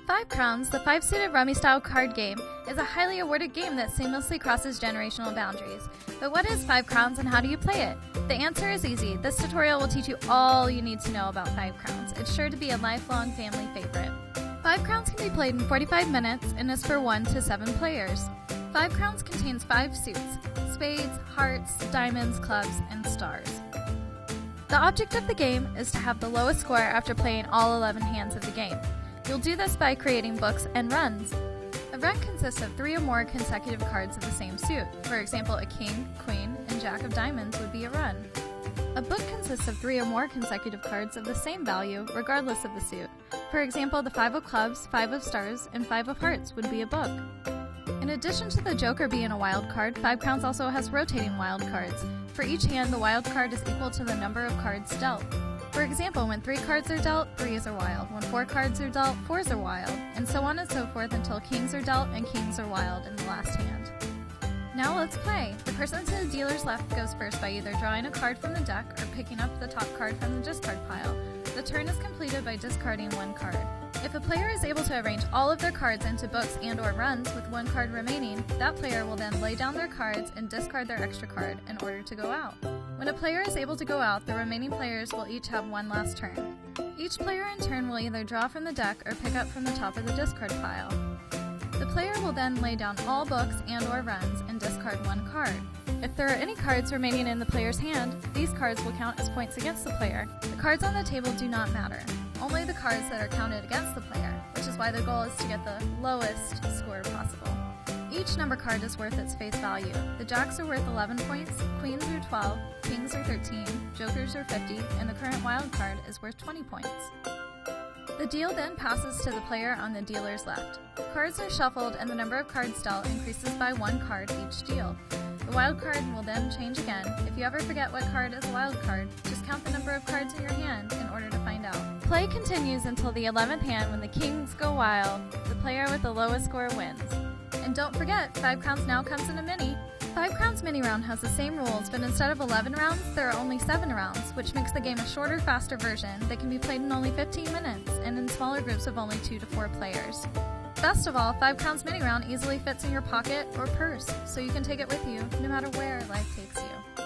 Five Crowns, the five-suited rummy-style card game, is a highly awarded game that seamlessly crosses generational boundaries. But what is Five Crowns and how do you play it? The answer is easy. This tutorial will teach you all you need to know about Five Crowns. It's sure to be a lifelong family favorite. Five Crowns can be played in 45 minutes and is for 1 to 7 players. Five Crowns contains 5 suits: spades, hearts, diamonds, clubs, and stars. The object of the game is to have the lowest score after playing all 11 hands of the game. You'll do this by creating books and runs. A run consists of 3 or more consecutive cards of the same suit. For example, a king, queen, and jack of diamonds would be a run. A book consists of 3 or more consecutive cards of the same value, regardless of the suit. For example, the 5 of clubs, 5 of stars, and 5 of hearts would be a book. In addition to the joker being a wild card, Five Crowns also has rotating wild cards. For each hand, the wild card is equal to the number of cards dealt. For example, when 3 cards are dealt, 3s are wild. When 4 cards are dealt, 4s are wild. And so on and so forth until kings are dealt and kings are wild in the last hand. Now let's play! The person to the dealer's left goes first by either drawing a card from the deck or picking up the top card from the discard pile. The turn is completed by discarding 1 card. If a player is able to arrange all of their cards into books and or runs with 1 card remaining, that player will then lay down their cards and discard their extra card in order to go out. When a player is able to go out, the remaining players will each have 1 last turn. Each player in turn will either draw from the deck or pick up from the top of the discard pile. The player will then lay down all books and or runs and discard 1 card. If there are any cards remaining in the player's hand, these cards will count as points against the player. The cards on the table do not matter, only the cards that are counted against the player, which is why the goal is to get the lowest score possible. Each number card is worth its face value. The jacks are worth 11 points, queens are 12, kings are 13, jokers are 50, and the current wild card is worth 20 points. The deal then passes to the player on the dealer's left. Cards are shuffled and the number of cards dealt increases by 1 card each deal. The wild card will then change again. If you ever forget what card is a wild card, just count the number of cards in your hand in order to find out. Play continues until the 11th hand when the kings go wild. The player with the lowest score wins. And don't forget, Five Crowns now comes in a mini. Five Crowns mini round has the same rules, but instead of 11 rounds, there are only 7 rounds, which makes the game a shorter, faster version that can be played in only 15 minutes and in smaller groups of only 2 to 4 players. Best of all, Five Crowns mini round easily fits in your pocket or purse, so you can take it with you no matter where life takes you.